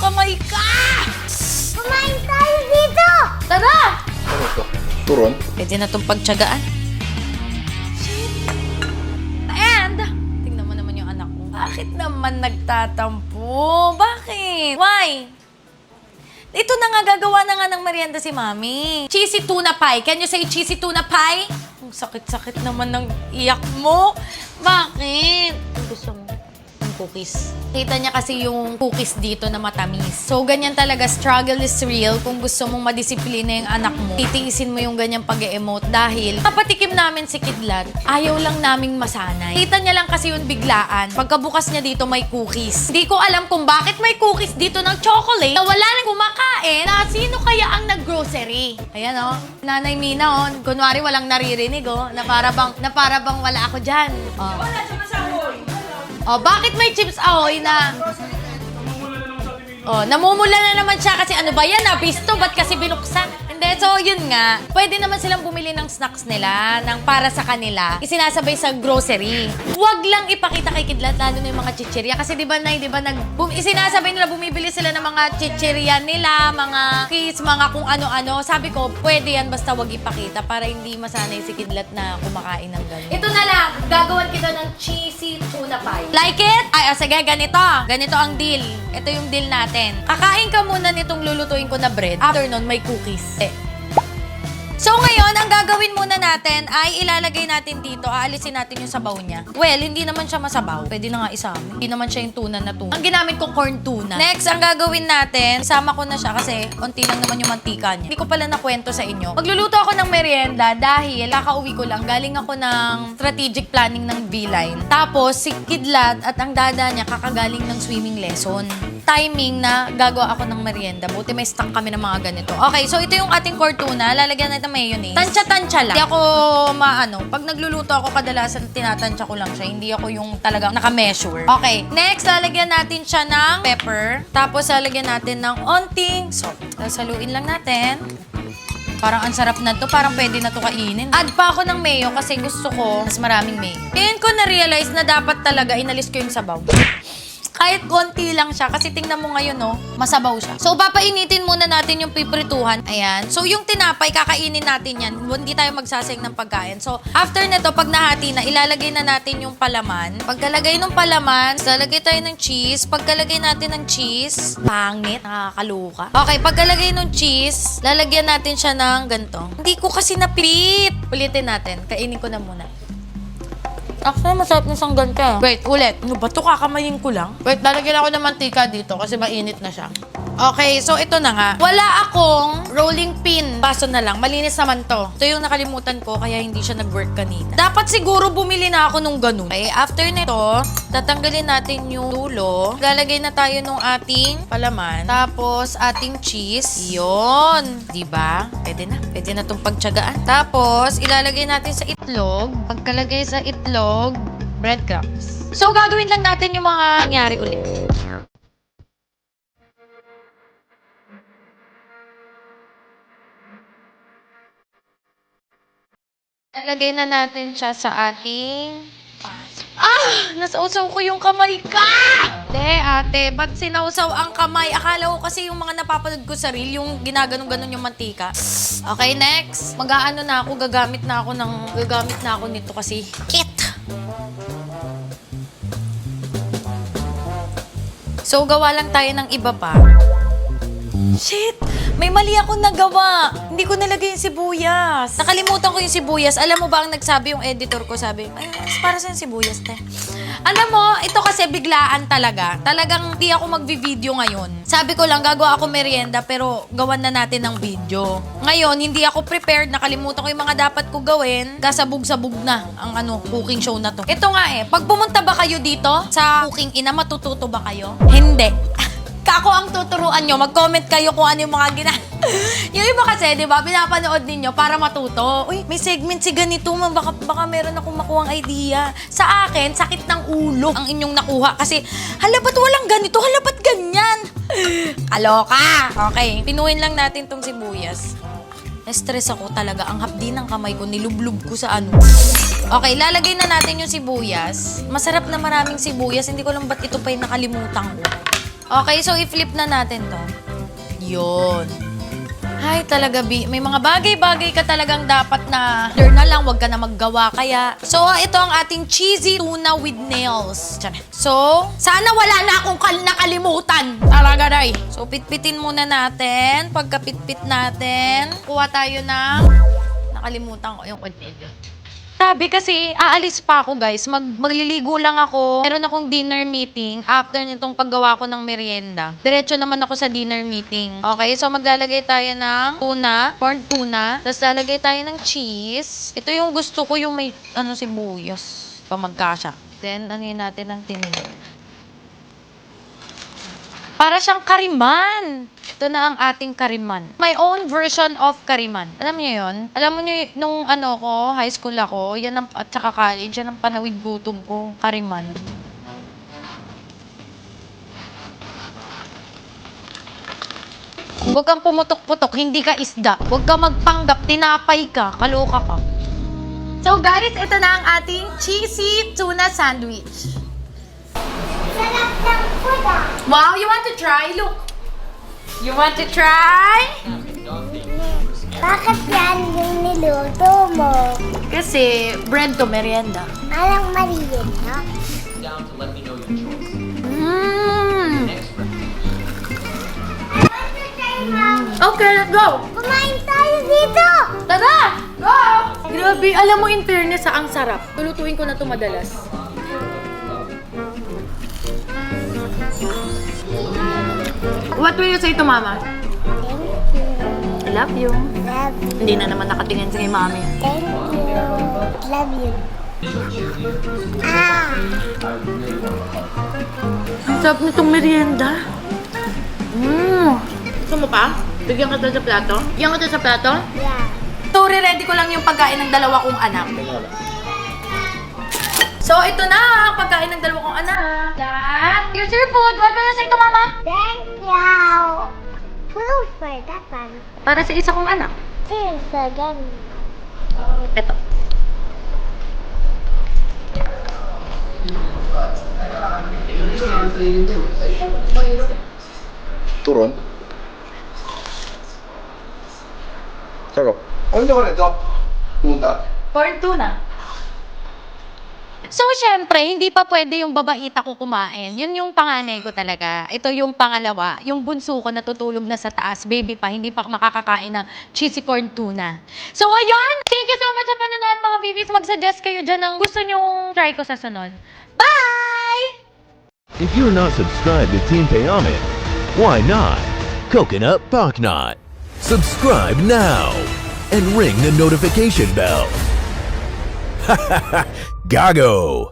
kamay ka! Kumain tayo dito! Tara! Ano ito? Turon? Pwede na itong pagtsagaan. And, tingnan mo naman yung anak ko. Bakit naman nagtatampo? Bakit? Why? Ito na nga, gagawa na nga ng merienda si Mami. Cheesy tuna pie. Can you say cheesy tuna pie? Ang sakit-sakit naman ng iyak mo. Bakit? Gusto mo ng cookies. Kita niya kasi yung cookies dito na matamis. So, ganyan talaga. Struggle is real. Kung gusto mong madisiplina yung anak mo, titiisin mo yung ganyang pag-e-emote dahil kapatikim namin si Kidlat, ayaw lang naming masanay. Kita niya lang kasi yung biglaan. Pagkabukas niya dito, may cookies. Hindi ko alam kung bakit may cookies dito ng chocolate na wala nang kumakain na sino kaya ang nag-grocery. Ayan o. Nanay Mina o. Kunwari walang naririnig o. Na para bang wala ako dyan. Oh. Oh, bakit may chips ahoy na... Oh, namumula na naman siya kasi ano ba yan? Nabisto, ba't kasi binuksan? Hindi, so yun nga. Pwede naman silang bumili ng snacks nila, ng para sa kanila. Isinasabay sa grocery. Huwag lang ipakita kay Kidlat, lalo na yung mga chichirya. Kasi di ba, isinasabay nila, bumibili sila ng mga chichirya nila, mga kids, mga kung ano-ano. Sabi ko, pwede yan, basta wag ipakita para hindi masanay si Kidlat na kumakain ng gano'n. Ito na lang, gagawan kita ng cheesy tuna pie. Like it? Ay, sige, ganito. Ganito ang deal. Ito yung deal natin. Kakain ka muna nitong lulutuin ko na bread. After nun, may cookies. So ngayon, ang gagawin muna natin ay ilalagay natin dito, aalisin natin yung sabaw niya. Well, hindi naman siya masabaw. Pwede na nga isama. Hindi naman siya yung tuna na tuna. Ang ginamit ko, corn tuna. Next, ang gagawin natin, isama ko na siya kasi konti lang naman yung mantika niya. Hindi ko pala nakwento sa inyo. Magluluto ako ng merienda dahil kakauwi ko lang. Galing ako ng strategic planning ng V-Line. Tapos, si Kidlat at ang dada niya kakagaling ng swimming lesson. Timing na gagawa ako ng merienda. Buti may stock kami ng mga ganito. Okay, so ito yung ating corn tuna. Lalagyan natin mayonnaise. Tansya-tansya lang. Hindi ako pag nagluluto ako, kadalasan tinatansya ko lang siya. Hindi ako yung talagang naka-measure. Okay, next, lalagyan natin siya ng pepper. Tapos, lalagyan natin ng onting salt. Tapos, haluin lang natin. Parang ang sarap na to. Parang pwede na to kainin. Add pa ako ng mayo kasi gusto ko mas maraming mayo. Ngayon ko na-realize na dapat talaga inalis ko yung sabaw. Kahit konti lang siya. Kasi tingnan mo ngayon, no? Masabaw siya. So, papainitin muna natin yung piprituhan. Ayan. So, yung tinapay, kakainin natin yan. Hindi tayo magsasayang ng pagkain. So, after nito, pag nahati na, ilalagay na natin yung palaman. Pagkalagay ng palaman, lalagay tayo ng cheese. Pagkalagay natin ng cheese, pangit, nakakaluka. Okay, pagkalagay ng cheese, lalagyan natin siya ng ganito. Hindi ko kasi napilit. Ulitin natin. Kainin ko na muna. Actually, masarap na siyang ganito. Wait, ulit. Ano ba ito? Kakamayin ko lang. Wait, lalagyan ako ng mantika dito kasi mainit na siya. Okay, so ito na nga. Wala akong rolling pin. Baso na lang. Malinis naman to. Ito yung nakalimutan ko kaya hindi siya nag-work kanina. Dapat siguro bumili na ako nung ganun. Okay, after nito, tatanggalin natin yung dulo. Lalagay na tayo nung ating palaman. Tapos, ating cheese. Yun. Diba? Pwede na. Pwede na itong pagtsagaan. Tapos, ilalagay natin sa itlog. Pagkalagay sa itlog, breadcrumbs. So, gagawin lang natin yung mga nangyari ulit. Ilagay na natin siya sa ating... Nasausaw ko yung kamay ka! Ate, ba't sinausaw ang kamay? Akala ko kasi yung mga napapanood ko sa reel, yung ginaganon-ganon yung mantika. Okay, next. Mag-aano na ako, gagamit na ako nito kasi kit. So, gawa lang tayo ng iba pa. Shit! May mali akong nagawa. Hindi ko nalagay yung sibuyas. Nakalimutan ko yung sibuyas. Alam mo ba ang nagsabi yung editor ko? Sabi, para saan sibuyas, te? Alam mo, ito kasi biglaan talaga. Talagang di ako magvi-video ngayon. Sabi ko lang, gagawa ako merienda pero gawan na natin ng video. Ngayon, hindi ako prepared. Nakalimutan ko yung mga dapat ko gawin. Kasabog-sabog na ang cooking show na to. Ito nga pag pumunta ba kayo dito sa Cooking Ina, matututo ba kayo? Hindi. Ako ang tuturuan nyo. Mag-comment kayo kung ano yung mga yung iba kasi, di ba, pinapanood ninyo para matuto. Uy, may segment si ganito. Baka meron akong makuhang idea. Sa akin, sakit ng ulo ang inyong nakuha. Kasi, hala, ba't walang ganito? Hala, ba't ganyan? Kaloka! Okay, pinuhin lang natin tong sibuyas. Na-stress ako talaga. Ang hapdi ng kamay ko, nilublub ko sa ano. Okay, lalagay na natin yung sibuyas. Masarap na maraming sibuyas. Hindi ko lang ba't ito pa yung nakalimutan ko. Okay, so i-flip na natin to. Yun. Ay, talaga, B. May mga bagay-bagay ka talagang dapat na learn na lang, wag ka na maggawa kaya. So, ito ang ating cheesy tuna with nails. Tiyan. So, sana wala na akong nakalimutan. Talaga, day. So, pitpitin muna natin. Pagka-pitpit natin, kuha tayo ng... Nakalimutan ko yung kontilyo. Sabi kasi, aalis pa ako guys. Magliligo lang ako. Meron akong dinner meeting after nitong paggawa ko ng merienda. Diretso naman ako sa dinner meeting. Okay, so maglalagay tayo ng tuna, corn tuna. Tapos lalagay tayo ng cheese. Ito yung gusto ko, yung may sibuyas. Pamagkasya. Then, natin ng tinig. Para siyang kariman. Ito na ang ating kariman. My own version of kariman. Alam niyo yun? Alam mo niyo, nung high school ako, yan ang, at saka college, yan ang panawid gutom ko. Kariman. Huwag kang pumutok-putok, hindi ka isda. Huwag kang magpanggap, tinapay ka, kaloka ka. So guys, ito na ang ating cheesy tuna sandwich. Sarap ng puda. Wow, you want to try? Look. You want to try? Bakit yan yung niluto mo? Kasi bread to merienda. Alang maliit, no? Okay, let's go. Kumain tayo dito! Tara! Go! Grabe, alam mo in fairness ang sarap. Tulutuin ko na to madalas. What will you say to mama? I love you. Love you. Hindi na naman nakatingin sa kay mami. Thank you. Love you. Ah! Ang sarap nitong merienda. Gusto mo pa? Bigyan ka sa plato? Bigyan ka sa plato? Yeah. So, ready ko lang yung pagkain ng dalawa kong anak. So, ito na ang pagkain ng dalawa kong anak. Dad, here's your food. What will you say to mama? Thank you. Food for that one. Para sa isa kong anak. Here's again. Ito. Turon. Sarap. Ano naman ito? Tuna. Corn tuna. So, syempre, hindi pa pwede yung babaita ko kumain. Yun yung panganay ko talaga. Ito yung pangalawa. Yung bunso ko natutulog na sa taas. Baby pa, hindi pa makakakain ng cheesy corn tuna. So, ayun! Thank you so much sa panonood, mga babies. Mag-suggest kayo dyan ng gusto nyong try ko sa sunod. Bye! If you're not subscribed to Team Payame, why not? Coconut Pocknot. Subscribe now and ring the notification bell. Gago!